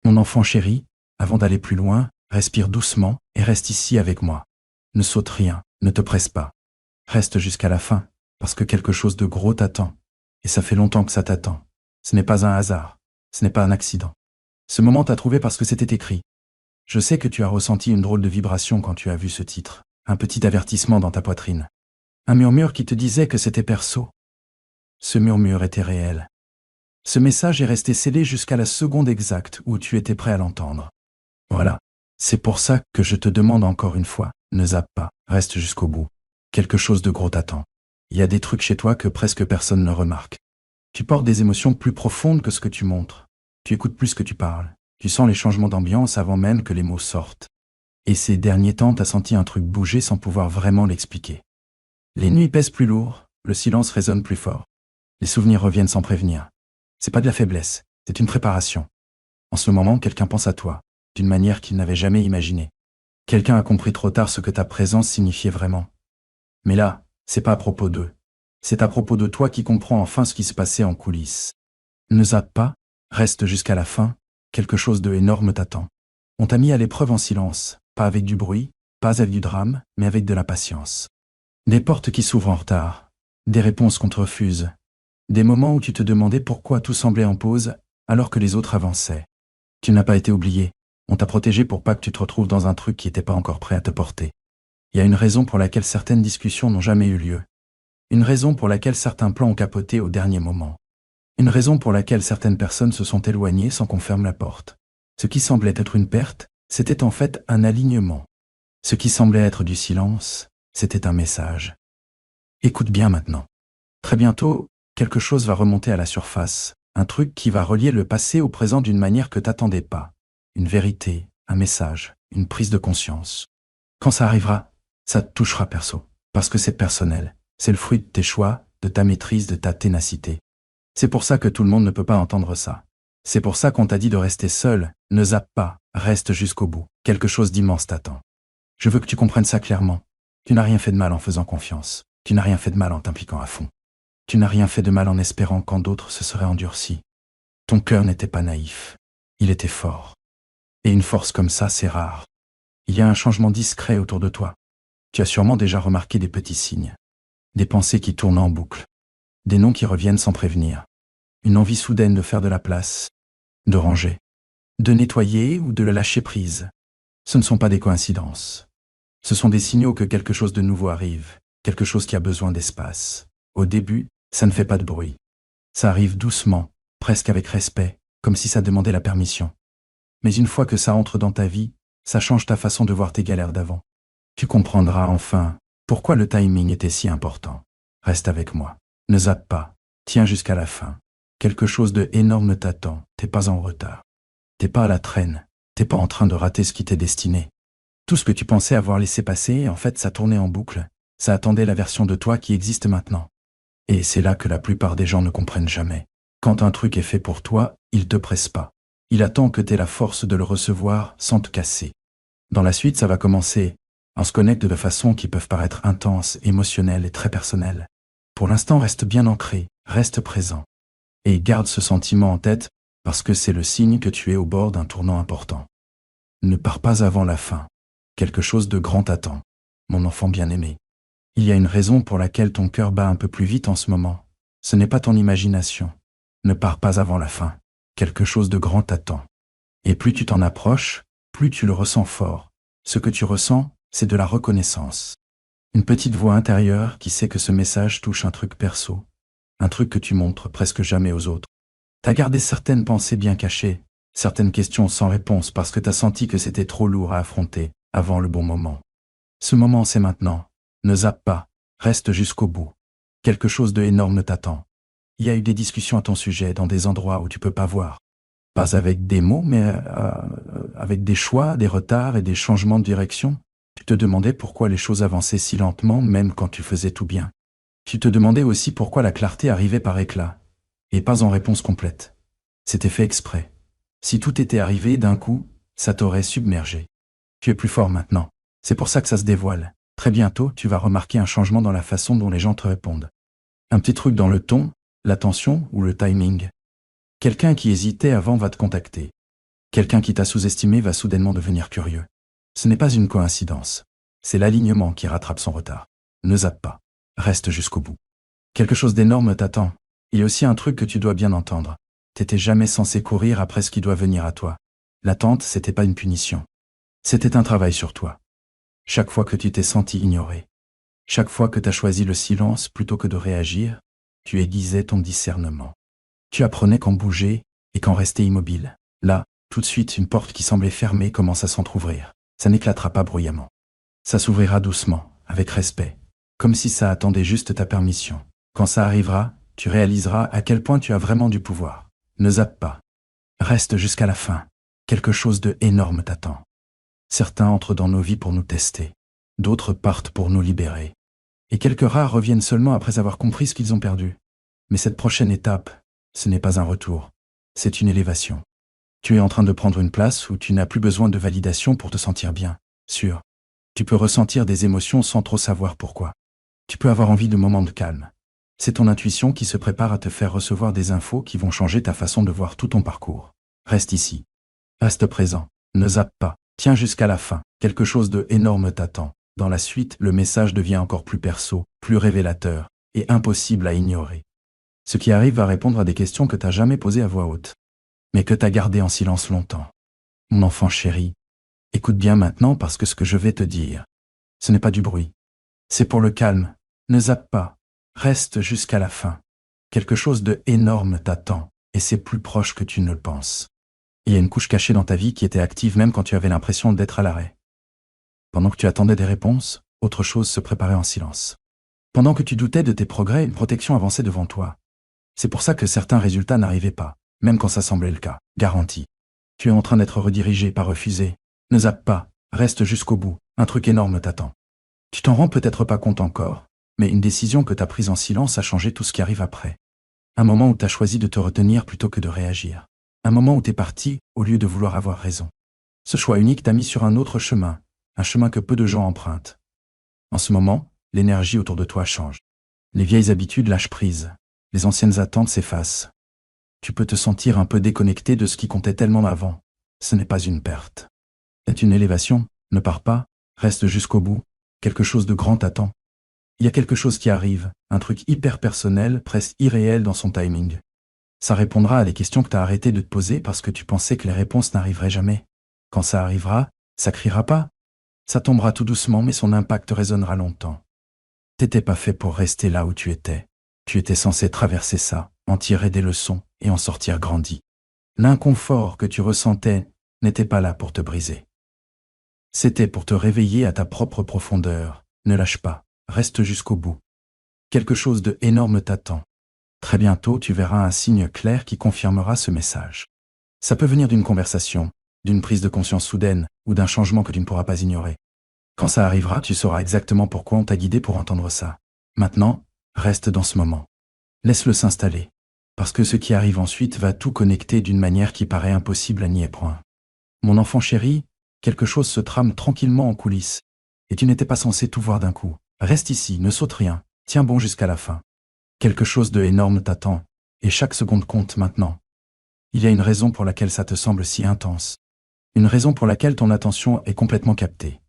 Mon enfant chéri, avant d'aller plus loin, respire doucement et reste ici avec moi. Ne saute rien, ne te presse pas. Reste jusqu'à la fin, parce que quelque chose de gros t'attend. Et ça fait longtemps que ça t'attend. Ce n'est pas un hasard, ce n'est pas un accident. Ce moment t'a trouvé parce que c'était écrit. Je sais que tu as ressenti une drôle de vibration quand tu as vu ce titre, un petit avertissement dans ta poitrine. Un murmure qui te disait que c'était perso. Ce murmure était réel. Ce message est resté scellé jusqu'à la seconde exacte où tu étais prêt à l'entendre. Voilà. C'est pour ça que je te demande encore une fois, ne zappe pas, reste jusqu'au bout. Quelque chose de gros t'attend. Il y a des trucs chez toi que presque personne ne remarque. Tu portes des émotions plus profondes que ce que tu montres. Tu écoutes plus que tu parles. Tu sens les changements d'ambiance avant même que les mots sortent. Et ces derniers temps, t'as senti un truc bouger sans pouvoir vraiment l'expliquer. Les nuits pèsent plus lourd, le silence résonne plus fort. Les souvenirs reviennent sans prévenir. C'est pas de la faiblesse, c'est une préparation. En ce moment, quelqu'un pense à toi, d'une manière qu'il n'avait jamais imaginée. Quelqu'un a compris trop tard ce que ta présence signifiait vraiment. Mais là, c'est pas à propos d'eux. C'est à propos de toi qui comprends enfin ce qui se passait en coulisses. Ne zappe pas, reste jusqu'à la fin, quelque chose de énorme t'attend. On t'a mis à l'épreuve en silence, pas avec du bruit, pas avec du drame, mais avec de la patience. Des portes qui s'ouvrent en retard, des réponses qu'on te refuse, des moments où tu te demandais pourquoi tout semblait en pause alors que les autres avançaient. Tu n'as pas été oublié, on t'a protégé pour pas que tu te retrouves dans un truc qui n'était pas encore prêt à te porter. Il y a une raison pour laquelle certaines discussions n'ont jamais eu lieu. Une raison pour laquelle certains plans ont capoté au dernier moment. Une raison pour laquelle certaines personnes se sont éloignées sans qu'on ferme la porte. Ce qui semblait être une perte, c'était en fait un alignement. Ce qui semblait être du silence, c'était un message. Écoute bien maintenant. Très bientôt, quelque chose va remonter à la surface, un truc qui va relier le passé au présent d'une manière que t'attendais pas. Une vérité, un message, une prise de conscience. Quand ça arrivera, ça te touchera perso, parce que c'est personnel. C'est le fruit de tes choix, de ta maîtrise, de ta ténacité. C'est pour ça que tout le monde ne peut pas entendre ça. C'est pour ça qu'on t'a dit de rester seul, ne zappe pas, reste jusqu'au bout. Quelque chose d'immense t'attend. Je veux que tu comprennes ça clairement. Tu n'as rien fait de mal en faisant confiance. Tu n'as rien fait de mal en t'impliquant à fond. Tu n'as rien fait de mal en espérant quand d'autres se seraient endurcis. Ton cœur n'était pas naïf. Il était fort. Et une force comme ça, c'est rare. Il y a un changement discret autour de toi. Tu as sûrement déjà remarqué des petits signes. Des pensées qui tournent en boucle. Des noms qui reviennent sans prévenir. Une envie soudaine de faire de la place, de ranger, de nettoyer ou de le lâcher prise. Ce ne sont pas des coïncidences. Ce sont des signaux que quelque chose de nouveau arrive, quelque chose qui a besoin d'espace. Au début, ça ne fait pas de bruit. Ça arrive doucement, presque avec respect, comme si ça demandait la permission. Mais une fois que ça entre dans ta vie, ça change ta façon de voir tes galères d'avant. Tu comprendras enfin pourquoi le timing était si important. Reste avec moi. Ne zappe pas. Tiens jusqu'à la fin. Quelque chose de énorme t'attend. T'es pas en retard. T'es pas à la traîne. T'es pas en train de rater ce qui t'est destiné. Tout ce que tu pensais avoir laissé passer, en fait, ça tournait en boucle. Ça attendait la version de toi qui existe maintenant. Et c'est là que la plupart des gens ne comprennent jamais. Quand un truc est fait pour toi, il te presse pas. Il attend que t'aies la force de le recevoir sans te casser. Dans la suite, ça va commencer. On se connecte de façons qui peuvent paraître intenses, émotionnelles et très personnelles. Pour l'instant, reste bien ancré, reste présent. Et garde ce sentiment en tête parce que c'est le signe que tu es au bord d'un tournant important. Ne pars pas avant la fin. Quelque chose de grand t'attend, mon enfant bien-aimé. Il y a une raison pour laquelle ton cœur bat un peu plus vite en ce moment. Ce n'est pas ton imagination. Ne pars pas avant la fin. Quelque chose de grand t'attend. Et plus tu t'en approches, plus tu le ressens fort. Ce que tu ressens, c'est de la reconnaissance. Une petite voix intérieure qui sait que ce message touche un truc perso. Un truc que tu montres presque jamais aux autres. T'as gardé certaines pensées bien cachées, certaines questions sans réponse parce que t'as senti que c'était trop lourd à affronter avant le bon moment. Ce moment, c'est maintenant. Ne zappe pas, reste jusqu'au bout. Quelque chose de énorme t'attend. Il y a eu des discussions à ton sujet dans des endroits où tu peux pas voir. Pas avec des mots, mais avec des choix, des retards et des changements de direction. Tu te demandais pourquoi les choses avançaient si lentement, même quand tu faisais tout bien. Tu te demandais aussi pourquoi la clarté arrivait par éclats, et pas en réponse complète. C'était fait exprès. Si tout était arrivé d'un coup, ça t'aurait submergé. Tu es plus fort maintenant. C'est pour ça que ça se dévoile. Très bientôt, tu vas remarquer un changement dans la façon dont les gens te répondent. Un petit truc dans le ton, l'attention ou le timing. Quelqu'un qui hésitait avant va te contacter. Quelqu'un qui t'a sous-estimé va soudainement devenir curieux. Ce n'est pas une coïncidence. C'est l'alignement qui rattrape son retard. Ne zappe pas. Reste jusqu'au bout. Quelque chose d'énorme t'attend. Il y a aussi un truc que tu dois bien entendre. T'étais jamais censé courir après ce qui doit venir à toi. L'attente, c'était pas une punition. C'était un travail sur toi. Chaque fois que tu t'es senti ignoré, chaque fois que t'as choisi le silence plutôt que de réagir, tu aiguisais ton discernement. Tu apprenais quand bouger et quand rester immobile. Là, tout de suite, une porte qui semblait fermée commence à s'entr'ouvrir. Ça n'éclatera pas bruyamment. Ça s'ouvrira doucement, avec respect, comme si ça attendait juste ta permission. Quand ça arrivera, tu réaliseras à quel point tu as vraiment du pouvoir. Ne zappe pas. Reste jusqu'à la fin. Quelque chose de énorme t'attend. Certains entrent dans nos vies pour nous tester. D'autres partent pour nous libérer. Et quelques rares reviennent seulement après avoir compris ce qu'ils ont perdu. Mais cette prochaine étape, ce n'est pas un retour. C'est une élévation. Tu es en train de prendre une place où tu n'as plus besoin de validation pour te sentir bien, sûr. Tu peux ressentir des émotions sans trop savoir pourquoi. Tu peux avoir envie de moments de calme. C'est ton intuition qui se prépare à te faire recevoir des infos qui vont changer ta façon de voir tout ton parcours. Reste ici. Reste présent. Ne zappe pas. Tiens jusqu'à la fin. Quelque chose de énorme t'attend. Dans la suite, le message devient encore plus perso, plus révélateur, et impossible à ignorer. Ce qui arrive va répondre à des questions que t'as jamais posées à voix haute, mais que t'as gardées en silence longtemps. Mon enfant chéri, écoute bien maintenant parce que ce que je vais te dire, ce n'est pas du bruit. C'est pour le calme. Ne zappe pas. Reste jusqu'à la fin. Quelque chose de énorme t'attend, et c'est plus proche que tu ne le penses. Il y a une couche cachée dans ta vie qui était active même quand tu avais l'impression d'être à l'arrêt. Pendant que tu attendais des réponses, autre chose se préparait en silence. Pendant que tu doutais de tes progrès, une protection avançait devant toi. C'est pour ça que certains résultats n'arrivaient pas, même quand ça semblait le cas, garanti. Tu es en train d'être redirigé, pas refusé. Ne zappe pas, reste jusqu'au bout, un truc énorme t'attend. Tu t'en rends peut-être pas compte encore, mais une décision que t'as prise en silence a changé tout ce qui arrive après. Un moment où t'as choisi de te retenir plutôt que de réagir. Un moment où t'es parti au lieu de vouloir avoir raison. Ce choix unique t'a mis sur un autre chemin, un chemin que peu de gens empruntent. En ce moment, l'énergie autour de toi change. Les vieilles habitudes lâchent prise. Les anciennes attentes s'effacent. Tu peux te sentir un peu déconnecté de ce qui comptait tellement avant. Ce n'est pas une perte. C'est une élévation. Ne pars pas. Reste jusqu'au bout. Quelque chose de grand t'attend. Il y a quelque chose qui arrive, un truc hyper personnel, presque irréel dans son timing. Ça répondra à des questions que t'as arrêté de te poser parce que tu pensais que les réponses n'arriveraient jamais. Quand ça arrivera, ça criera pas. Ça tombera tout doucement mais son impact résonnera longtemps. T'étais pas fait pour rester là où tu étais. Tu étais censé traverser ça, en tirer des leçons et en sortir grandi. L'inconfort que tu ressentais n'était pas là pour te briser. C'était pour te réveiller à ta propre profondeur. Ne lâche pas, reste jusqu'au bout. Quelque chose de énorme t'attend. Très bientôt, tu verras un signe clair qui confirmera ce message. Ça peut venir d'une conversation, d'une prise de conscience soudaine ou d'un changement que tu ne pourras pas ignorer. Quand ça arrivera, tu sauras exactement pourquoi on t'a guidé pour entendre ça. Maintenant, reste dans ce moment. Laisse-le s'installer, parce que ce qui arrive ensuite va tout connecter d'une manière qui paraît impossible à nier point. Mon enfant chéri, quelque chose se trame tranquillement en coulisses, et tu n'étais pas censé tout voir d'un coup. Reste ici, ne saute rien, tiens bon jusqu'à la fin. Quelque chose de énorme t'attend, et chaque seconde compte maintenant. Il y a une raison pour laquelle ça te semble si intense. Une raison pour laquelle ton attention est complètement captée.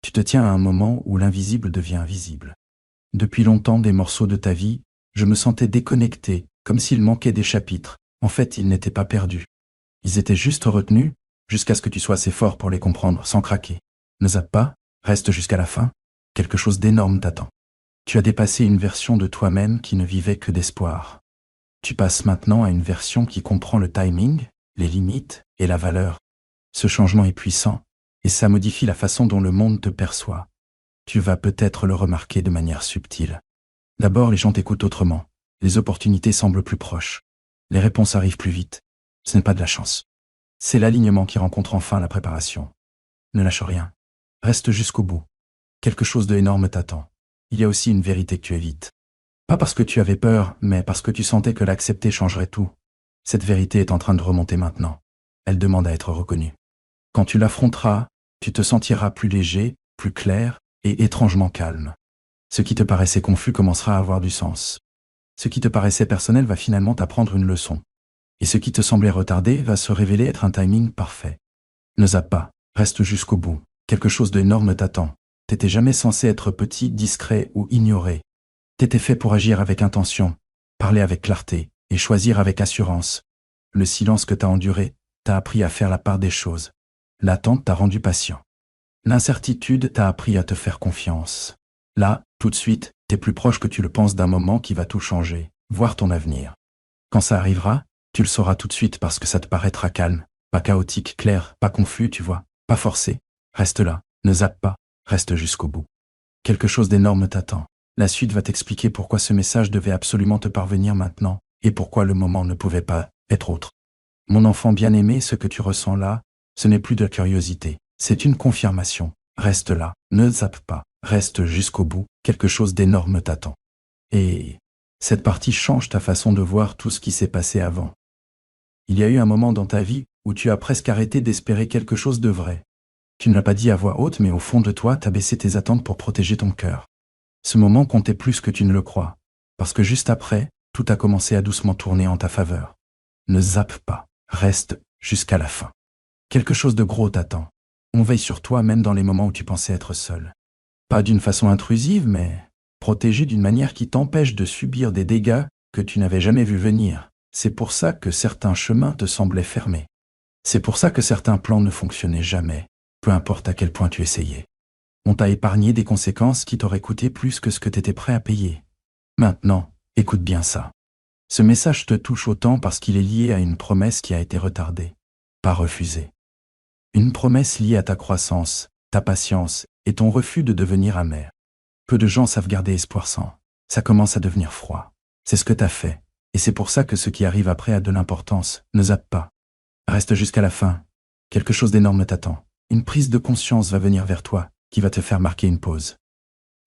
Tu te tiens à un moment où l'invisible devient visible. Depuis longtemps, des morceaux de ta vie, je me sentais déconnecté, comme s'il manquait des chapitres. En fait, ils n'étaient pas perdus. Ils étaient juste retenus, jusqu'à ce que tu sois assez fort pour les comprendre, sans craquer. Ne zappe pas, reste jusqu'à la fin. Quelque chose d'énorme t'attend. Tu as dépassé une version de toi-même qui ne vivait que d'espoir. Tu passes maintenant à une version qui comprend le timing, les limites et la valeur. Ce changement est puissant, et ça modifie la façon dont le monde te perçoit. Tu vas peut-être le remarquer de manière subtile. D'abord, les gens t'écoutent autrement. Les opportunités semblent plus proches. Les réponses arrivent plus vite. Ce n'est pas de la chance. C'est l'alignement qui rencontre enfin la préparation. Ne lâche rien. Reste jusqu'au bout. Quelque chose d'énorme t'attend. Il y a aussi une vérité que tu évites. Pas parce que tu avais peur, mais parce que tu sentais que l'accepter changerait tout. Cette vérité est en train de remonter maintenant. Elle demande à être reconnue. Quand tu l'affronteras, tu te sentiras plus léger, plus clair et étrangement calme. Ce qui te paraissait confus commencera à avoir du sens. Ce qui te paraissait personnel va finalement t'apprendre une leçon. Et ce qui te semblait retardé va se révéler être un timing parfait. Ne zappe pas, reste jusqu'au bout. Quelque chose d'énorme t'attend. T'étais jamais censé être petit, discret ou ignoré. T'étais fait pour agir avec intention, parler avec clarté et choisir avec assurance. Le silence que t'as enduré t'a appris à faire la part des choses. L'attente t'a rendu patient. L'incertitude t'a appris à te faire confiance. Là, tout de suite, t'es plus proche que tu le penses d'un moment qui va tout changer, voir ton avenir. Quand ça arrivera, tu le sauras tout de suite parce que ça te paraîtra calme, pas chaotique, clair, pas confus, tu vois, pas forcé. Reste là, ne zappe pas, reste jusqu'au bout. Quelque chose d'énorme t'attend. La suite va t'expliquer pourquoi ce message devait absolument te parvenir maintenant, et pourquoi le moment ne pouvait pas être autre. Mon enfant bien-aimé, ce que tu ressens là, ce n'est plus de la curiosité, c'est une confirmation. Reste là, ne zappe pas, reste jusqu'au bout, quelque chose d'énorme t'attend. Et cette partie change ta façon de voir tout ce qui s'est passé avant. Il y a eu un moment dans ta vie où tu as presque arrêté d'espérer quelque chose de vrai. Tu ne l'as pas dit à voix haute, mais au fond de toi, t'as baissé tes attentes pour protéger ton cœur. Ce moment comptait plus que tu ne le crois, parce que juste après, tout a commencé à doucement tourner en ta faveur. Ne zappe pas, reste jusqu'à la fin. Quelque chose de gros t'attend. On veille sur toi même dans les moments où tu pensais être seul. Pas d'une façon intrusive, mais protégé d'une manière qui t'empêche de subir des dégâts que tu n'avais jamais vus venir. C'est pour ça que certains chemins te semblaient fermés. C'est pour ça que certains plans ne fonctionnaient jamais, peu importe à quel point tu essayais. On t'a épargné des conséquences qui t'auraient coûté plus que ce que t'étais prêt à payer. Maintenant, écoute bien ça. Ce message te touche autant parce qu'il est lié à une promesse qui a été retardée, pas refusée. Une promesse liée à ta croissance, ta patience et ton refus de devenir amer. Peu de gens savent garder espoir sans. Ça commence à devenir froid. C'est ce que t'as fait. Et c'est pour ça que ce qui arrive après a de l'importance. Ne zappe pas. Reste jusqu'à la fin. Quelque chose d'énorme t'attend. Une prise de conscience va venir vers toi, qui va te faire marquer une pause.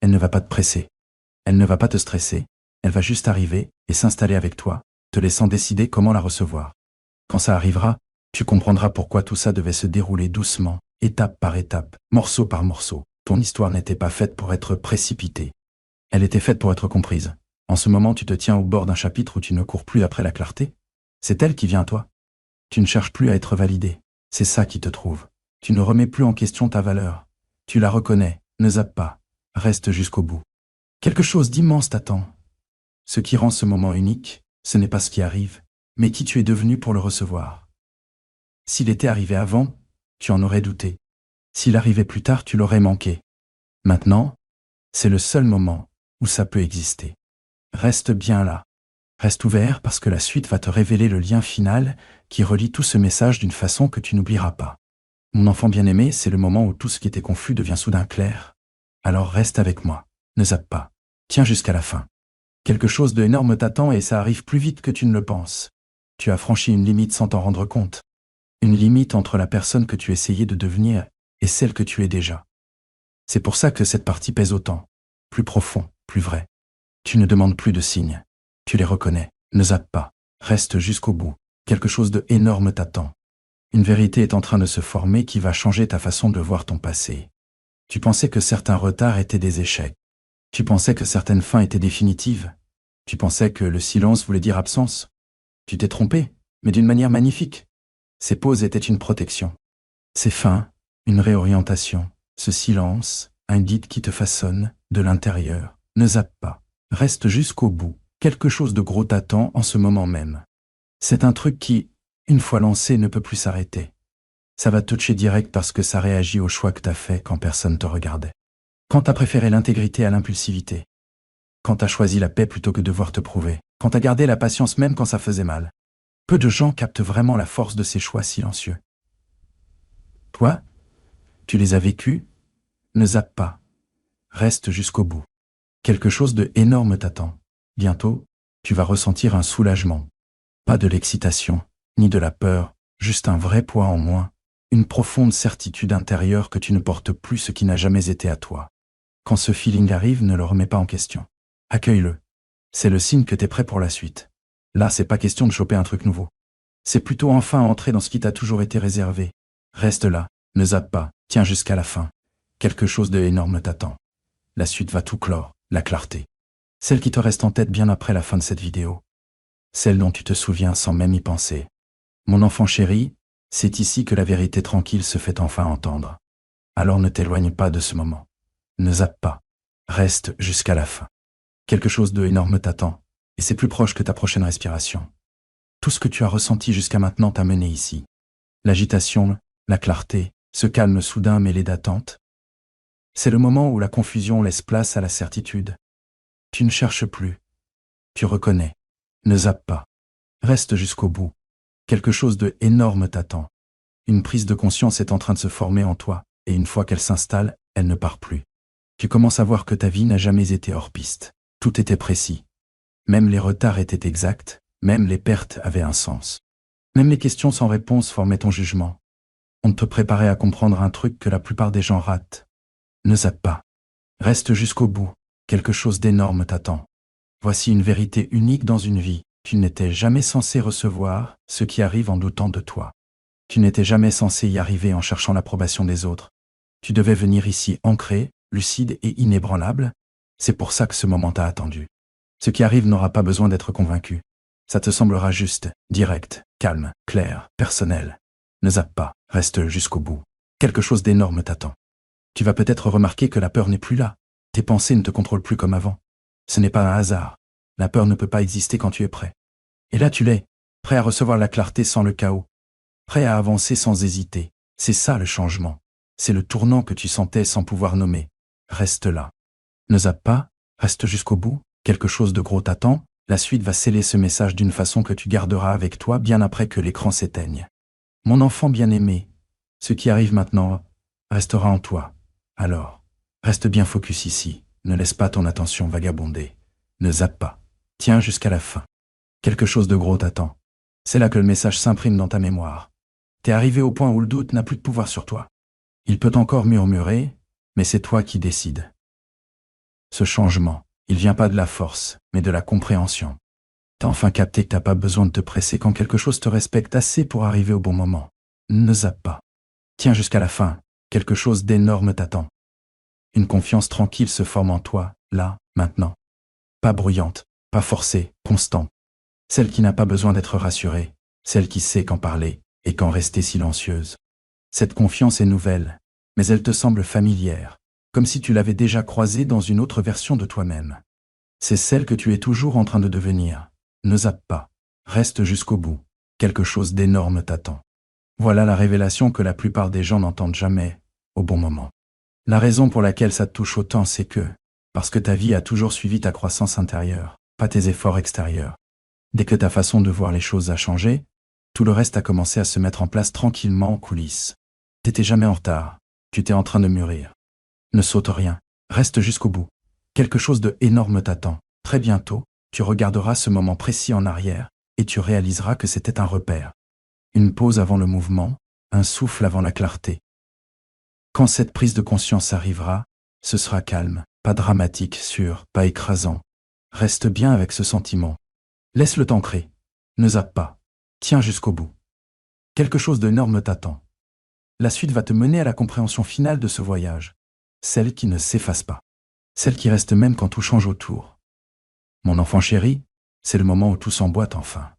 Elle ne va pas te presser. Elle ne va pas te stresser. Elle va juste arriver et s'installer avec toi, te laissant décider comment la recevoir. Quand ça arrivera, tu comprendras pourquoi tout ça devait se dérouler doucement, étape par étape, morceau par morceau. Ton histoire n'était pas faite pour être précipitée. Elle était faite pour être comprise. En ce moment, tu te tiens au bord d'un chapitre où tu ne cours plus après la clarté. C'est elle qui vient à toi. Tu ne cherches plus à être validé. C'est ça qui te trouve. Tu ne remets plus en question ta valeur. Tu la reconnais. Ne zappe pas. Reste jusqu'au bout. Quelque chose d'immense t'attend. Ce qui rend ce moment unique, ce n'est pas ce qui arrive, mais qui tu es devenu pour le recevoir. S'il était arrivé avant, tu en aurais douté. S'il arrivait plus tard, tu l'aurais manqué. Maintenant, c'est le seul moment où ça peut exister. Reste bien là. Reste ouvert parce que la suite va te révéler le lien final qui relie tout ce message d'une façon que tu n'oublieras pas. Mon enfant bien-aimé, c'est le moment où tout ce qui était confus devient soudain clair. Alors reste avec moi. Ne zappe pas. Tiens jusqu'à la fin. Quelque chose d'énorme t'attend et ça arrive plus vite que tu ne le penses. Tu as franchi une limite sans t'en rendre compte. Une limite entre la personne que tu essayais de devenir et celle que tu es déjà. C'est pour ça que cette partie pèse autant. Plus profond, plus vrai. Tu ne demandes plus de signes. Tu les reconnais. Ne zappe pas. Reste jusqu'au bout. Quelque chose d'énorme t'attend. Une vérité est en train de se former qui va changer ta façon de voir ton passé. Tu pensais que certains retards étaient des échecs. Tu pensais que certaines fins étaient définitives. Tu pensais que le silence voulait dire absence. Tu t'es trompé, mais d'une manière magnifique. Ces pauses étaient une protection. Ces fins, une réorientation. Ce silence, un guide qui te façonne de l'intérieur. Ne zappe pas. Reste jusqu'au bout. Quelque chose de gros t'attend en ce moment même. C'est un truc qui, une fois lancé, ne peut plus s'arrêter. Ça va te toucher direct parce que ça réagit au choix que t'as fait quand personne te regardait. Quand t'as préféré l'intégrité à l'impulsivité. Quand t'as choisi la paix plutôt que de devoir te prouver. Quand t'as gardé la patience même quand ça faisait mal. Peu de gens captent vraiment la force de ces choix silencieux. Toi, tu les as vécus. Ne zappe pas. Reste jusqu'au bout. Quelque chose d'énorme t'attend. Bientôt, tu vas ressentir un soulagement. Pas de l'excitation, ni de la peur, juste un vrai poids en moins. Une profonde certitude intérieure que tu ne portes plus ce qui n'a jamais été à toi. Quand ce feeling arrive, ne le remets pas en question. Accueille-le. C'est le signe que t'es prêt pour la suite. Là, c'est pas question de choper un truc nouveau. C'est plutôt enfin entrer dans ce qui t'a toujours été réservé. Reste là, ne zappe pas, tiens jusqu'à la fin. Quelque chose d'énorme t'attend. La suite va tout clore, la clarté. Celle qui te reste en tête bien après la fin de cette vidéo. celle dont tu te souviens sans même y penser. Mon enfant chéri, c'est ici que la vérité tranquille se fait enfin entendre. Alors ne t'éloigne pas de ce moment. Ne zappe pas. Reste jusqu'à la fin. Quelque chose de énorme t'attend, et c'est plus proche que ta prochaine respiration. Tout ce que tu as ressenti jusqu'à maintenant t'a mené ici. L'agitation, la clarté, ce calme soudain mêlé d'attente. C'est le moment où la confusion laisse place à la certitude. Tu ne cherches plus. Tu reconnais. Ne zappe pas. Reste jusqu'au bout. Quelque chose de énorme t'attend. Une prise de conscience est en train de se former en toi, et une fois qu'elle s'installe, elle ne part plus. Tu commences à voir que ta vie n'a jamais été hors piste. Tout était précis. Même les retards étaient exacts, même les pertes avaient un sens. Même les questions sans réponse formaient ton jugement. On te préparait à comprendre un truc que la plupart des gens ratent. Ne zappe pas. Reste jusqu'au bout. Quelque chose d'énorme t'attend. Voici une vérité unique dans une vie. Tu n'étais jamais censé recevoir ce qui arrive en doutant de toi. Tu n'étais jamais censé y arriver en cherchant l'approbation des autres. Tu devais venir ici ancré, lucide et inébranlable. C'est pour ça que ce moment t'a attendu. Ce qui arrive n'aura pas besoin d'être convaincu. Ça te semblera juste, direct, calme, clair, personnel. Ne zappe pas, reste jusqu'au bout. Quelque chose d'énorme t'attend. Tu vas peut-être remarquer que la peur n'est plus là. Tes pensées ne te contrôlent plus comme avant. Ce n'est pas un hasard. La peur ne peut pas exister quand tu es prêt. Et là tu l'es, prêt à recevoir la clarté sans le chaos. Prêt à avancer sans hésiter. C'est ça le changement. C'est le tournant que tu sentais sans pouvoir nommer. Reste là. Ne zappe pas, reste jusqu'au bout. Quelque chose de gros t'attend. La suite va sceller ce message d'une façon que tu garderas avec toi bien après que l'écran s'éteigne. Mon enfant bien-aimé, ce qui arrive maintenant restera en toi. Alors, reste bien focus ici. Ne laisse pas ton attention vagabonder. Ne zappe pas. Tiens jusqu'à la fin. Quelque chose de gros t'attend. C'est là que le message s'imprime dans ta mémoire. T'es arrivé au point où le doute n'a plus de pouvoir sur toi. Il peut encore murmurer, mais c'est toi qui décides. Ce changement, il vient pas de la force, mais de la compréhension. T'as enfin capté que t'as pas besoin de te presser quand quelque chose te respecte assez pour arriver au bon moment. Ne zappe pas. Tiens jusqu'à la fin. Quelque chose d'énorme t'attend. Une confiance tranquille se forme en toi, là, maintenant. Pas bruyante, pas forcée, constante. Celle qui n'a pas besoin d'être rassurée, celle qui sait quand parler et quand rester silencieuse. Cette confiance est nouvelle, mais elle te semble familière, comme si tu l'avais déjà croisée dans une autre version de toi-même. C'est celle que tu es toujours en train de devenir. Ne zappe pas, reste jusqu'au bout. Quelque chose d'énorme t'attend. Voilà la révélation que la plupart des gens n'entendent jamais, au bon moment. La raison pour laquelle ça te touche autant, c'est parce que ta vie a toujours suivi ta croissance intérieure, pas tes efforts extérieurs. Dès que ta façon de voir les choses a changé, tout le reste a commencé à se mettre en place tranquillement en coulisses. T'étais jamais en retard, tu t'es en train de mûrir. Ne saute rien, reste jusqu'au bout. Quelque chose de énorme t'attend. Très bientôt, tu regarderas ce moment précis en arrière et tu réaliseras que c'était un repère. Une pause avant le mouvement, un souffle avant la clarté. Quand cette prise de conscience arrivera, ce sera calme, pas dramatique, sûr, pas écrasant. Reste bien avec ce sentiment. Laisse-le t'ancrer. Ne zappe pas. Tiens jusqu'au bout. Quelque chose d'énorme t'attend. La suite va te mener à la compréhension finale de ce voyage. Celle qui ne s'efface pas. Celle qui reste même quand tout change autour. Mon enfant chéri, c'est le moment où tout s'emboîte enfin.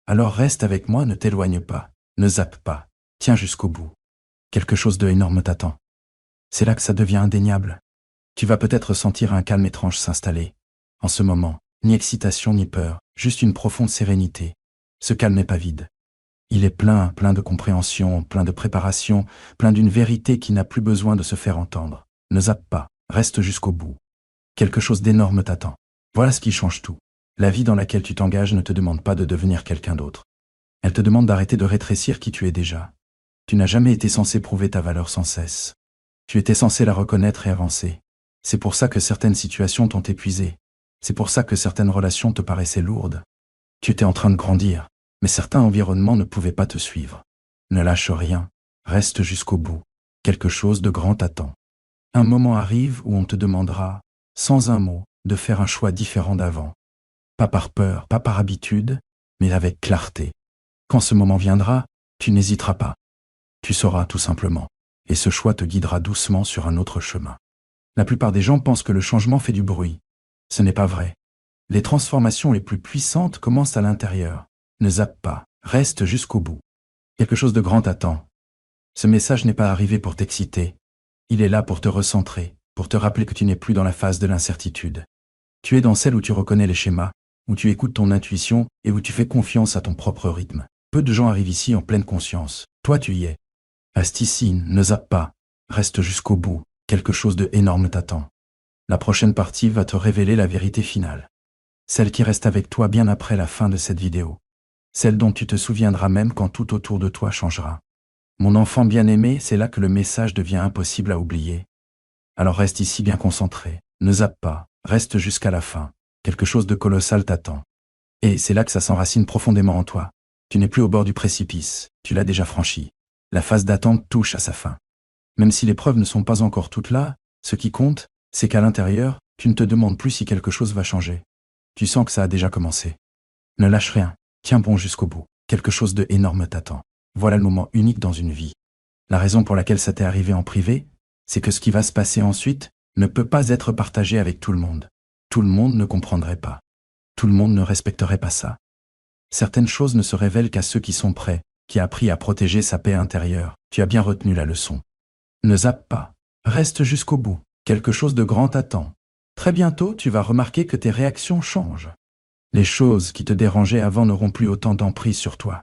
Alors reste avec moi, ne t'éloigne pas. Ne zappe pas. Tiens jusqu'au bout. Quelque chose d'énorme t'attend. C'est là que ça devient indéniable. Tu vas peut-être sentir un calme étrange s'installer. En ce moment, ni excitation ni peur, juste une profonde sérénité. Ce calme n'est pas vide. Il est plein de compréhension, plein de préparation, plein d'une vérité qui n'a plus besoin de se faire entendre. Ne zappe pas, reste jusqu'au bout. Quelque chose d'énorme t'attend. Voilà ce qui change tout. La vie dans laquelle tu t'engages ne te demande pas de devenir quelqu'un d'autre. Elle te demande d'arrêter de rétrécir qui tu es déjà. Tu n'as jamais été censé prouver ta valeur sans cesse. Tu étais censé la reconnaître et avancer. C'est pour ça que certaines situations t'ont épuisé. C'est pour ça que certaines relations te paraissaient lourdes. Tu étais en train de grandir, mais certains environnements ne pouvaient pas te suivre. Ne lâche rien, reste jusqu'au bout. Quelque chose de grand t'attend. Un moment arrive où on te demandera, sans un mot, de faire un choix différent d'avant. Pas par peur, pas par habitude, mais avec clarté. Quand ce moment viendra, tu n'hésiteras pas. Tu sauras tout simplement, et ce choix te guidera doucement sur un autre chemin. La plupart des gens pensent que le changement fait du bruit. Ce n'est pas vrai. Les transformations les plus puissantes commencent à l'intérieur. Ne zappe pas, reste jusqu'au bout. Quelque chose de grand t'attend. Ce message n'est pas arrivé pour t'exciter. Il est là pour te recentrer, pour te rappeler que tu n'es plus dans la phase de l'incertitude. Tu es dans celle où tu reconnais les schémas, où tu écoutes ton intuition et où tu fais confiance à ton propre rythme. Peu de gens arrivent ici en pleine conscience. Toi, tu y es. Reste ici, ne zappe pas. Reste jusqu'au bout. Quelque chose de énorme t'attend. La prochaine partie va te révéler la vérité finale. Celle qui reste avec toi bien après la fin de cette vidéo. Celle dont tu te souviendras même quand tout autour de toi changera. Mon enfant bien-aimé, c'est là que le message devient impossible à oublier. Alors reste ici bien concentré. Ne zappe pas. Reste jusqu'à la fin. Quelque chose de colossal t'attend. Et c'est là que ça s'enracine profondément en toi. Tu n'es plus au bord du précipice. Tu l'as déjà franchi. La phase d'attente touche à sa fin. Même si les preuves ne sont pas encore toutes là, ce qui compte, c'est qu'à l'intérieur, tu ne te demandes plus si quelque chose va changer. Tu sens que ça a déjà commencé. Ne lâche rien, tiens bon jusqu'au bout. Quelque chose de énorme t'attend. Voilà le moment unique dans une vie. La raison pour laquelle ça t'est arrivé en privé, c'est que ce qui va se passer ensuite ne peut pas être partagé avec tout le monde. Tout le monde ne comprendrait pas. Tout le monde ne respecterait pas ça. Certaines choses ne se révèlent qu'à ceux qui sont prêts, qui a appris à protéger sa paix intérieure. Tu as bien retenu la leçon. Ne zappe pas. Reste jusqu'au bout. Quelque chose de grand t'attend. Très bientôt, tu vas remarquer que tes réactions changent. Les choses qui te dérangeaient avant n'auront plus autant d'emprise sur toi.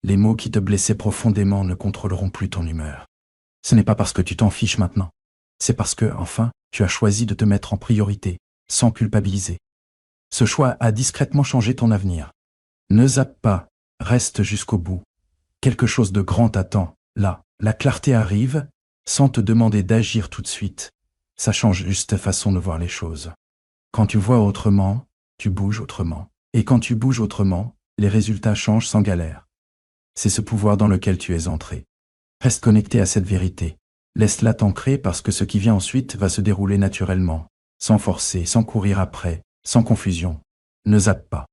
Les mots qui te blessaient profondément ne contrôleront plus ton humeur. Ce n'est pas parce que tu t'en fiches maintenant. C'est parce que, enfin, tu as choisi de te mettre en priorité, sans culpabiliser. Ce choix a discrètement changé ton avenir. Ne zappe pas. Reste jusqu'au bout. Quelque chose de grand t'attend. Là, la clarté arrive, sans te demander d'agir tout de suite. Ça change juste ta façon de voir les choses. Quand tu vois autrement, tu bouges autrement. Et quand tu bouges autrement, les résultats changent sans galère. C'est ce pouvoir dans lequel tu es entré. Reste connecté à cette vérité. Laisse-la t'ancrer parce que ce qui vient ensuite va se dérouler naturellement, sans forcer, sans courir après, sans confusion. Ne zappe pas.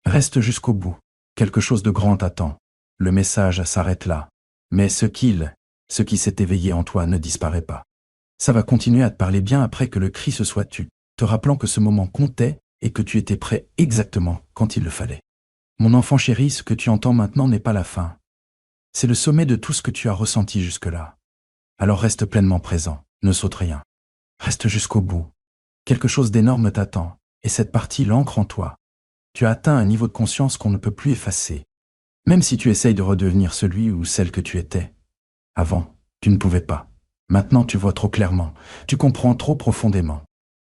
Reste jusqu'au bout. Quelque chose de grand t'attend. Le message s'arrête là. Mais ce qui s'est éveillé en toi ne disparaît pas. Ça va continuer à te parler bien après que le cri se soit tu, te rappelant que ce moment comptait et que tu étais prêt exactement quand il le fallait. Mon enfant chéri, ce que tu entends maintenant n'est pas la fin. C'est le sommet de tout ce que tu as ressenti jusque-là. Alors reste pleinement présent, ne saute rien. Reste jusqu'au bout. Quelque chose d'énorme t'attend, et cette partie l'ancre en toi. Tu as atteint un niveau de conscience qu'on ne peut plus effacer. Même si tu essayes de redevenir celui ou celle que tu étais. Avant, tu ne pouvais pas. Maintenant, tu vois trop clairement. Tu comprends trop profondément.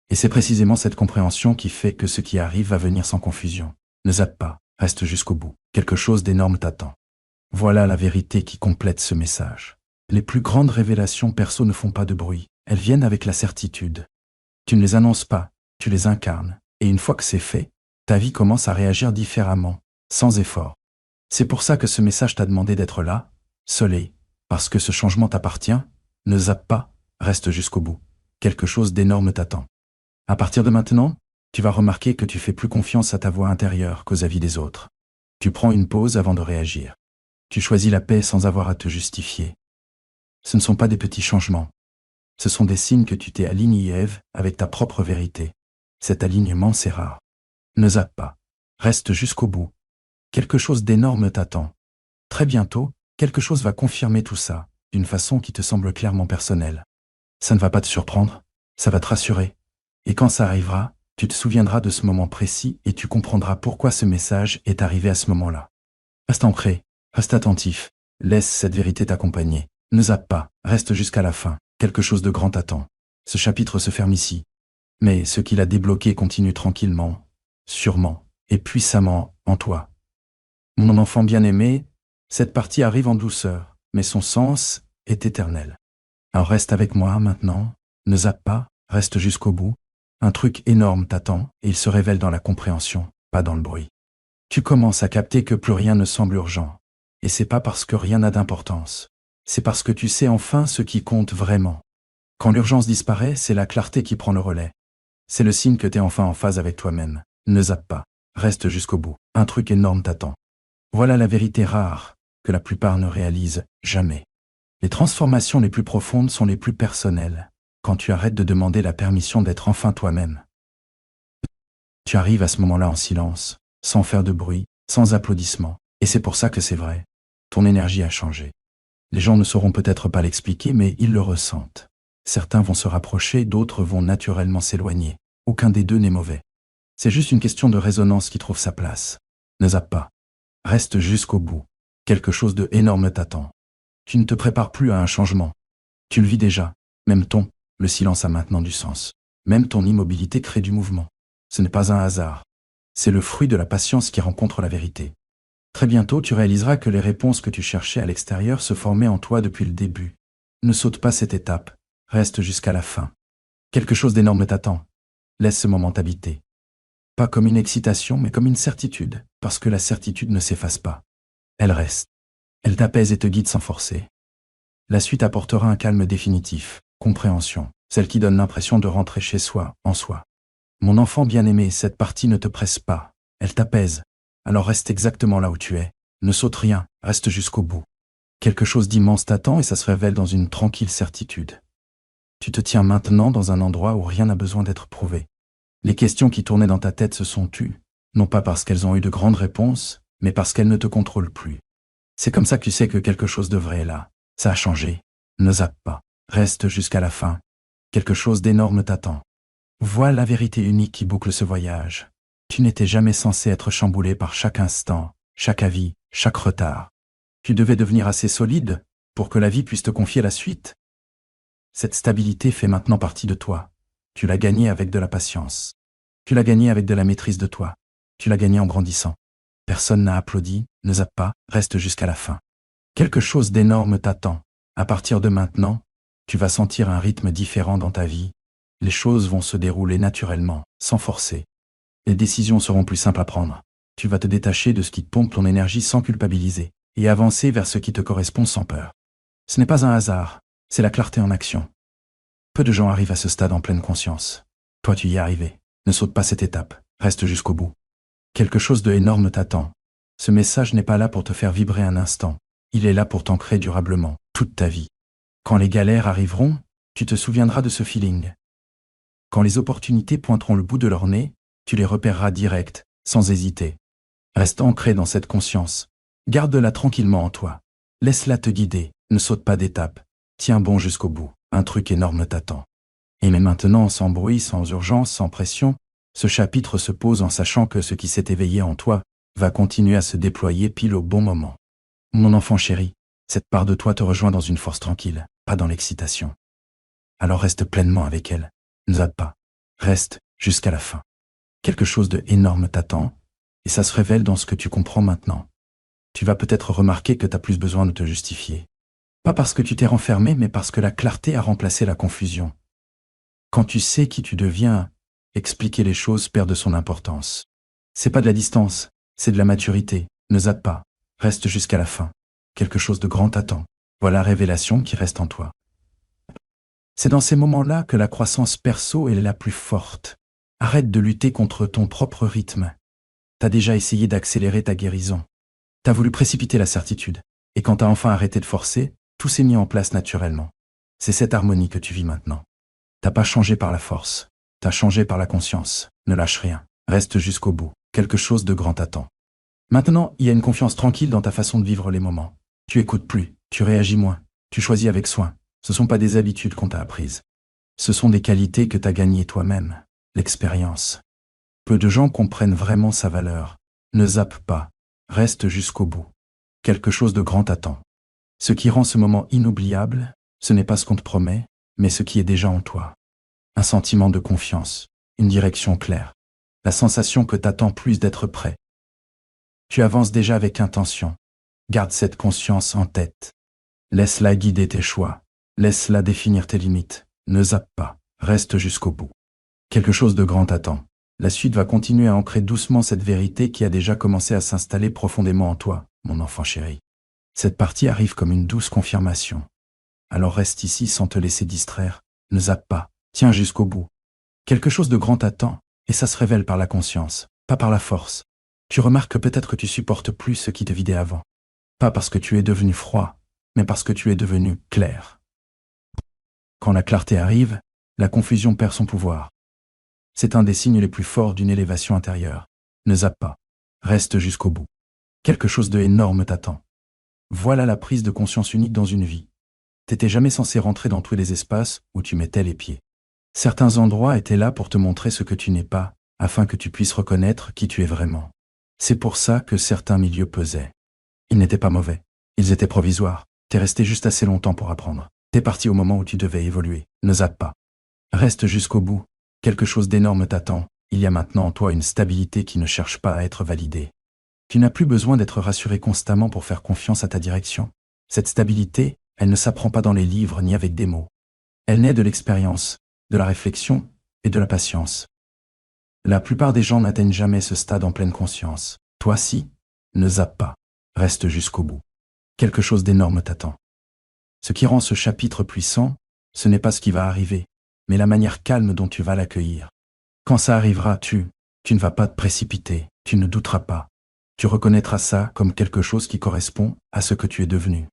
Et c'est précisément cette compréhension qui fait que ce qui arrive va venir sans confusion. Ne zappe pas, reste jusqu'au bout. Quelque chose d'énorme t'attend. Voilà la vérité qui complète ce message. Les plus grandes révélations perso ne font pas de bruit. Elles viennent avec la certitude. Tu ne les annonces pas, tu les incarnes. Et une fois que c'est fait, ta vie commence à réagir différemment, sans effort. C'est pour ça que ce message t'a demandé d'être là, seul, parce que ce changement t'appartient. Ne zappe pas, reste jusqu'au bout. Quelque chose d'énorme t'attend. À partir de maintenant, tu vas remarquer que tu fais plus confiance à ta voix intérieure qu'aux avis des autres. Tu prends une pause avant de réagir. Tu choisis la paix sans avoir à te justifier. Ce ne sont pas des petits changements. Ce sont des signes que tu t'es aligné, Ève, avec ta propre vérité. Cet alignement, c'est rare. Ne zappe pas. Reste jusqu'au bout. Quelque chose d'énorme t'attend. Très bientôt, quelque chose va confirmer tout ça, d'une façon qui te semble clairement personnelle. Ça ne va pas te surprendre, ça va te rassurer. Et quand ça arrivera, tu te souviendras de ce moment précis et tu comprendras pourquoi ce message est arrivé à ce moment-là. Reste ancré, reste attentif, laisse cette vérité t'accompagner. Ne zappe pas, reste jusqu'à la fin, quelque chose de grand t'attend. Ce chapitre se ferme ici. Mais ce qu'il a débloqué continue tranquillement, sûrement et puissamment en toi. Mon enfant bien-aimé, cette partie arrive en douceur, mais son sens est éternel. Alors reste avec moi maintenant, ne zappe pas, reste jusqu'au bout. Un truc énorme t'attend et il se révèle dans la compréhension, pas dans le bruit. Tu commences à capter que plus rien ne semble urgent. Et c'est pas parce que rien n'a d'importance. C'est parce que tu sais enfin ce qui compte vraiment. Quand l'urgence disparaît, c'est la clarté qui prend le relais. C'est le signe que t'es enfin en phase avec toi-même. Ne zappe pas, reste jusqu'au bout. Un truc énorme t'attend. Voilà la vérité rare, que la plupart ne réalisent jamais. Les transformations les plus profondes sont les plus personnelles, quand tu arrêtes de demander la permission d'être enfin toi-même. Tu arrives à ce moment-là en silence, sans faire de bruit, sans applaudissements, et c'est pour ça que c'est vrai. Ton énergie a changé. Les gens ne sauront peut-être pas l'expliquer, mais ils le ressentent. Certains vont se rapprocher, d'autres vont naturellement s'éloigner. Aucun des deux n'est mauvais. C'est juste une question de résonance qui trouve sa place. Ne zappe pas. Reste jusqu'au bout. Quelque chose de énorme t'attend. Tu ne te prépares plus à un changement. Tu le vis déjà. Même le silence a maintenant du sens. Même ton immobilité crée du mouvement. Ce n'est pas un hasard. C'est le fruit de la patience qui rencontre la vérité. Très bientôt, tu réaliseras que les réponses que tu cherchais à l'extérieur se formaient en toi depuis le début. Ne saute pas cette étape. Reste jusqu'à la fin. Quelque chose d'énorme t'attend. Laisse ce moment t'habiter. Pas comme une excitation, mais comme une certitude, parce que la certitude ne s'efface pas. Elle reste. Elle t'apaise et te guide sans forcer. La suite apportera un calme définitif, compréhension, celle qui donne l'impression de rentrer chez soi, en soi. Mon enfant bien-aimé, cette partie ne te presse pas, elle t'apaise. Alors reste exactement là où tu es. Ne saute rien, reste jusqu'au bout. Quelque chose d'immense t'attend et ça se révèle dans une tranquille certitude. Tu te tiens maintenant dans un endroit où rien n'a besoin d'être prouvé. Les questions qui tournaient dans ta tête se sont tues, non pas parce qu'elles ont eu de grandes réponses, mais parce qu'elles ne te contrôlent plus. C'est comme ça que tu sais que quelque chose de vrai est là. Ça a changé. Ne zappe pas. Reste jusqu'à la fin. Quelque chose d'énorme t'attend. Vois la vérité unique qui boucle ce voyage. Tu n'étais jamais censé être chamboulé par chaque instant, chaque avis, chaque retard. Tu devais devenir assez solide pour que la vie puisse te confier la suite. Cette stabilité fait maintenant partie de toi. Tu l'as gagnée avec de la patience. Tu l'as gagnée avec de la maîtrise de toi. Tu l'as gagnée en grandissant. Personne n'a applaudi, ne zappe pas, reste jusqu'à la fin. Quelque chose d'énorme t'attend. À partir de maintenant, tu vas sentir un rythme différent dans ta vie. Les choses vont se dérouler naturellement, sans forcer. Les décisions seront plus simples à prendre. Tu vas te détacher de ce qui te pompe ton énergie sans culpabiliser, et avancer vers ce qui te correspond sans peur. Ce n'est pas un hasard, c'est la clarté en action. Peu de gens arrivent à ce stade en pleine conscience. Toi tu y es arrivé. Ne saute pas cette étape, reste jusqu'au bout. Quelque chose de énorme t'attend. Ce message n'est pas là pour te faire vibrer un instant. Il est là pour t'ancrer durablement, toute ta vie. Quand les galères arriveront, tu te souviendras de ce feeling. Quand les opportunités pointeront le bout de leur nez, tu les repéreras direct, sans hésiter. Reste ancré dans cette conscience. Garde-la tranquillement en toi. Laisse-la te guider, ne saute pas d'étape. Tiens bon jusqu'au bout, un truc énorme t'attend. Et mais maintenant, sans bruit, sans urgence, sans pression, ce chapitre se pose en sachant que ce qui s'est éveillé en toi va continuer à se déployer pile au bon moment. Mon enfant chéri, cette part de toi te rejoint dans une force tranquille, pas dans l'excitation. Alors reste pleinement avec elle. Ne zappe pas. Reste jusqu'à la fin. Quelque chose de énorme t'attend, et ça se révèle dans ce que tu comprends maintenant. Tu vas peut-être remarquer que tu n'as plus besoin de te justifier. Pas parce que tu t'es renfermé, mais parce que la clarté a remplacé la confusion. Quand tu sais qui tu deviens, expliquer les choses perd de son importance. C'est pas de la distance, c'est de la maturité. Ne zappe pas. Reste jusqu'à la fin. Quelque chose de grand t'attend. Voilà la révélation qui reste en toi. C'est dans ces moments-là que la croissance perso est la plus forte. Arrête de lutter contre ton propre rythme. T'as déjà essayé d'accélérer ta guérison. T'as voulu précipiter la certitude. Et quand t'as enfin arrêté de forcer, tout s'est mis en place naturellement. C'est cette harmonie que tu vis maintenant. T'as pas changé par la force. T'as changé par la conscience. Ne lâche rien. Reste jusqu'au bout. Quelque chose de grand t'attend. Maintenant, il y a une confiance tranquille dans ta façon de vivre les moments. Tu écoutes plus, tu réagis moins, tu choisis avec soin. Ce ne sont pas des habitudes qu'on t'a apprises. Ce sont des qualités que t'as gagnées toi-même, l'expérience. Peu de gens comprennent vraiment sa valeur. Ne zappe pas, reste jusqu'au bout. Quelque chose de grand t'attend. Ce qui rend ce moment inoubliable, ce n'est pas ce qu'on te promet, mais ce qui est déjà en toi. Un sentiment de confiance, une direction claire, la sensation que t'attends plus d'être prêt. Tu avances déjà avec intention. Garde cette conscience en tête. Laisse-la guider tes choix. Laisse-la définir tes limites. Ne zappe pas. Reste jusqu'au bout. Quelque chose de grand t'attend. La suite va continuer à ancrer doucement cette vérité qui a déjà commencé à s'installer profondément en toi, mon enfant chéri. Cette partie arrive comme une douce confirmation. Alors reste ici sans te laisser distraire. Ne zappe pas. Tiens jusqu'au bout. Quelque chose de grand t'attend, et ça se révèle par la conscience, pas par la force. Tu remarques que peut-être que tu supportes plus ce qui te vidait avant. Pas parce que tu es devenu froid, mais parce que tu es devenu clair. Quand la clarté arrive, la confusion perd son pouvoir. C'est un des signes les plus forts d'une élévation intérieure. Ne zappe pas. Reste jusqu'au bout. Quelque chose de énorme t'attend. Voilà la prise de conscience unique dans une vie. T'étais jamais censé rentrer dans tous les espaces où tu mettais les pieds. Certains endroits étaient là pour te montrer ce que tu n'es pas, afin que tu puisses reconnaître qui tu es vraiment. C'est pour ça que certains milieux pesaient. Ils n'étaient pas mauvais. Ils étaient provisoires. T'es resté juste assez longtemps pour apprendre. T'es parti au moment où tu devais évoluer. Ne zappe pas. Reste jusqu'au bout. Quelque chose d'énorme t'attend. Il y a maintenant en toi une stabilité qui ne cherche pas à être validée. Tu n'as plus besoin d'être rassuré constamment pour faire confiance à ta direction. Cette stabilité, elle ne s'apprend pas dans les livres ni avec des mots. Elle naît de l'expérience, de la réflexion et de la patience. La plupart des gens n'atteignent jamais ce stade en pleine conscience. Toi si, ne zappe pas. Reste jusqu'au bout. Quelque chose d'énorme t'attend. Ce qui rend ce chapitre puissant, ce n'est pas ce qui va arriver, mais la manière calme dont tu vas l'accueillir. Quand ça arrivera, tu ne vas pas te précipiter, tu ne douteras pas. Tu reconnaîtras ça comme quelque chose qui correspond à ce que tu es devenu.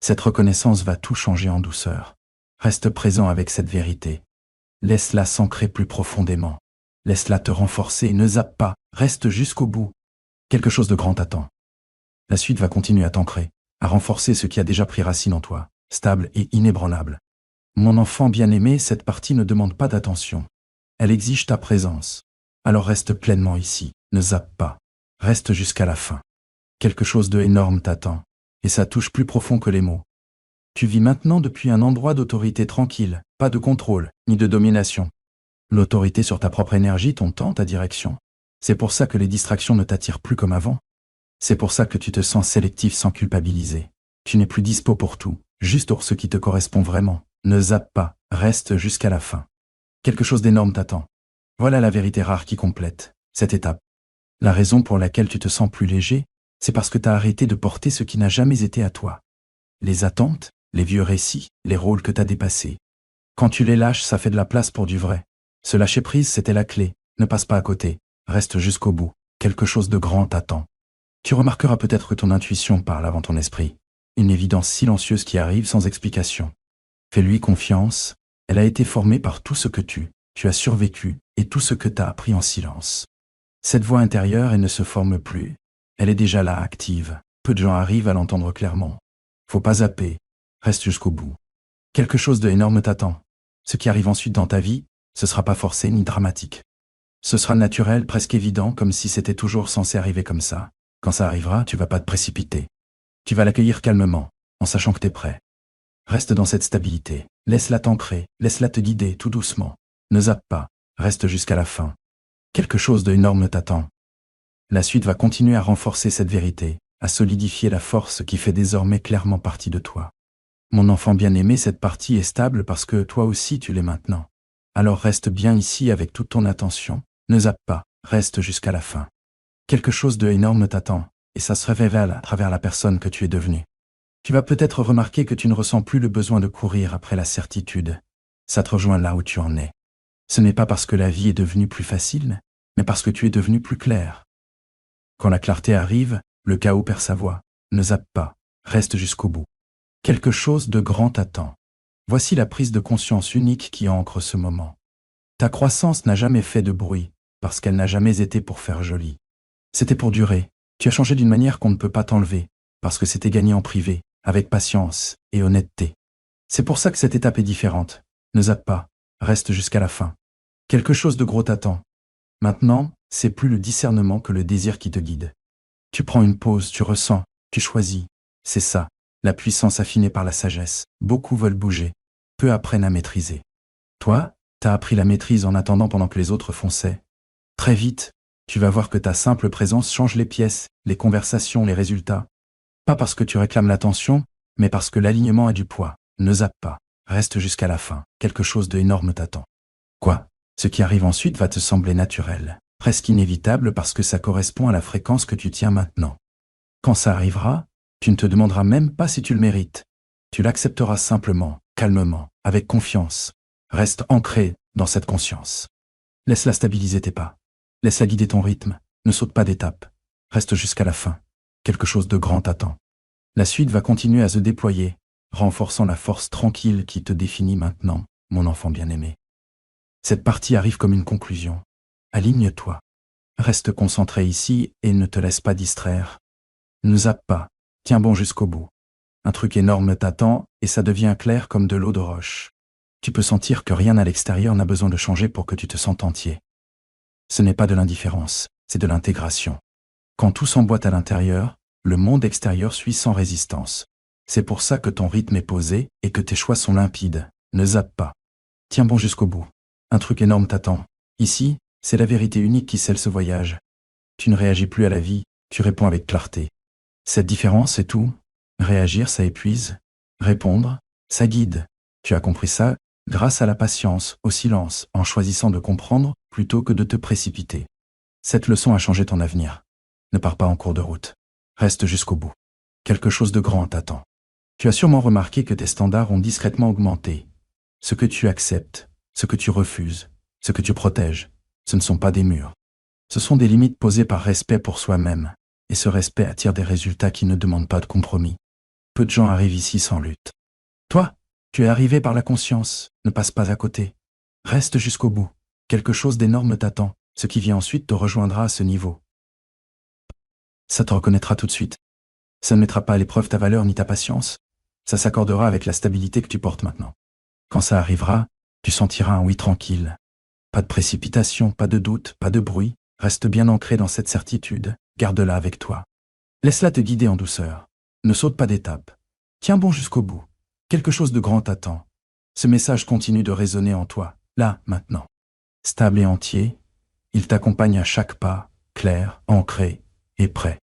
Cette reconnaissance va tout changer en douceur. Reste présent avec cette vérité. Laisse-la s'ancrer plus profondément. Laisse-la te renforcer et ne zappe pas, reste jusqu'au bout. Quelque chose de grand t'attend. La suite va continuer à t'ancrer, à renforcer ce qui a déjà pris racine en toi, stable et inébranlable. Mon enfant bien-aimé, cette partie ne demande pas d'attention. Elle exige ta présence. Alors reste pleinement ici, ne zappe pas. Reste jusqu'à la fin. Quelque chose de énorme t'attend, et ça touche plus profond que les mots. Tu vis maintenant depuis un endroit d'autorité tranquille, pas de contrôle, ni de domination. L'autorité sur ta propre énergie, ton temps, ta direction. C'est pour ça que les distractions ne t'attirent plus comme avant. C'est pour ça que tu te sens sélectif sans culpabiliser. Tu n'es plus dispo pour tout, juste pour ce qui te correspond vraiment. Ne zappe pas, reste jusqu'à la fin. Quelque chose d'énorme t'attend. Voilà la vérité rare qui complète cette étape. La raison pour laquelle tu te sens plus léger, c'est parce que tu as arrêté de porter ce qui n'a jamais été à toi. Les attentes, les vieux récits, les rôles que tu as dépassés. Quand tu les lâches, ça fait de la place pour du vrai. Se lâcher prise, c'était la clé. Ne passe pas à côté. Reste jusqu'au bout. Quelque chose de grand t'attend. Tu remarqueras peut-être que ton intuition parle avant ton esprit. Une évidence silencieuse qui arrive sans explication. Fais-lui confiance. Elle a été formée par tout ce que tu as survécu et tout ce que tu as appris en silence. Cette voix intérieure, elle ne se forme plus. Elle est déjà là, active. Peu de gens arrivent à l'entendre clairement. Faut pas zapper. Reste jusqu'au bout. Quelque chose de énorme t'attend. Ce qui arrive ensuite dans ta vie, ce sera pas forcé ni dramatique. Ce sera naturel, presque évident, comme si c'était toujours censé arriver comme ça. Quand ça arrivera, tu vas pas te précipiter. Tu vas l'accueillir calmement, en sachant que t'es prêt. Reste dans cette stabilité. Laisse-la t'ancrer, laisse-la te guider tout doucement. Ne zappe pas. Reste jusqu'à la fin. Quelque chose d'énorme t'attend. La suite va continuer à renforcer cette vérité, à solidifier la force qui fait désormais clairement partie de toi. Mon enfant bien-aimé, cette partie est stable parce que toi aussi tu l'es maintenant. Alors reste bien ici avec toute ton attention, ne zappe pas, reste jusqu'à la fin. Quelque chose de énorme t'attend, et ça se révèle à travers la personne que tu es devenue. Tu vas peut-être remarquer que tu ne ressens plus le besoin de courir après la certitude. Ça te rejoint là où tu en es. Ce n'est pas parce que la vie est devenue plus facile, mais parce que tu es devenu plus clair. Quand la clarté arrive, le chaos perd sa voix. Ne zappe pas, reste jusqu'au bout. Quelque chose de grand t'attend. Voici la prise de conscience unique qui ancre ce moment. Ta croissance n'a jamais fait de bruit, parce qu'elle n'a jamais été pour faire joli. C'était pour durer. Tu as changé d'une manière qu'on ne peut pas t'enlever, parce que c'était gagné en privé, avec patience et honnêteté. C'est pour ça que cette étape est différente. Ne zappe pas, reste jusqu'à la fin. Quelque chose de gros t'attend. Maintenant, c'est plus le discernement que le désir qui te guide. Tu prends une pause, tu ressens, tu choisis. C'est ça, la puissance affinée par la sagesse. Beaucoup veulent bouger, peu apprennent à maîtriser. Toi, t'as appris la maîtrise en attendant pendant que les autres fonçaient. Très vite, tu vas voir que ta simple présence change les pièces, les conversations, les résultats. Pas parce que tu réclames l'attention, mais parce que l'alignement a du poids. Ne zappe pas, reste jusqu'à la fin. Quelque chose d'énorme t'attend. Quoi ? Ce qui arrive ensuite va te sembler naturel, presque inévitable parce que ça correspond à la fréquence que tu tiens maintenant. Quand ça arrivera, tu ne te demanderas même pas si tu le mérites. Tu l'accepteras simplement, calmement, avec confiance. Reste ancré dans cette conscience. Laisse-la stabiliser tes pas. Laisse-la guider ton rythme. Ne saute pas d'étape. Reste jusqu'à la fin. Quelque chose de grand t'attend. La suite va continuer à se déployer, renforçant la force tranquille qui te définit maintenant, mon enfant bien-aimé. Cette partie arrive comme une conclusion. Aligne-toi. Reste concentré ici et ne te laisse pas distraire. Ne zappe pas. Tiens bon jusqu'au bout. Un truc énorme t'attend et ça devient clair comme de l'eau de roche. Tu peux sentir que rien à l'extérieur n'a besoin de changer pour que tu te sentes entier. Ce n'est pas de l'indifférence, c'est de l'intégration. Quand tout s'emboîte à l'intérieur, le monde extérieur suit sans résistance. C'est pour ça que ton rythme est posé et que tes choix sont limpides. Ne zappe pas. Tiens bon jusqu'au bout. Un truc énorme t'attend. Ici, c'est la vérité unique qui scelle ce voyage. Tu ne réagis plus à la vie, tu réponds avec clarté. Cette différence, c'est tout. Réagir, ça épuise. Répondre, ça guide. Tu as compris ça grâce à la patience, au silence, en choisissant de comprendre plutôt que de te précipiter. Cette leçon a changé ton avenir. Ne pars pas en cours de route. Reste jusqu'au bout. Quelque chose de grand t'attend. Tu as sûrement remarqué que tes standards ont discrètement augmenté. Ce que tu acceptes, ce que tu refuses, ce que tu protèges, ce ne sont pas des murs. Ce sont des limites posées par respect pour soi-même. Et ce respect attire des résultats qui ne demandent pas de compromis. Peu de gens arrivent ici sans lutte. Toi, tu es arrivé par la conscience, ne passe pas à côté. Reste jusqu'au bout. Quelque chose d'énorme t'attend. Ce qui vient ensuite te rejoindra à ce niveau. Ça te reconnaîtra tout de suite. Ça ne mettra pas à l'épreuve ta valeur ni ta patience. Ça s'accordera avec la stabilité que tu portes maintenant. Quand ça arrivera, tu sentiras un oui tranquille. Pas de précipitation, pas de doute, pas de bruit. Reste bien ancré dans cette certitude. Garde-la avec toi. Laisse-la te guider en douceur. Ne saute pas d'étape. Tiens bon jusqu'au bout. Quelque chose de grand t'attend. Ce message continue de résonner en toi, là, maintenant. Stable et entier, il t'accompagne à chaque pas, clair, ancré et prêt.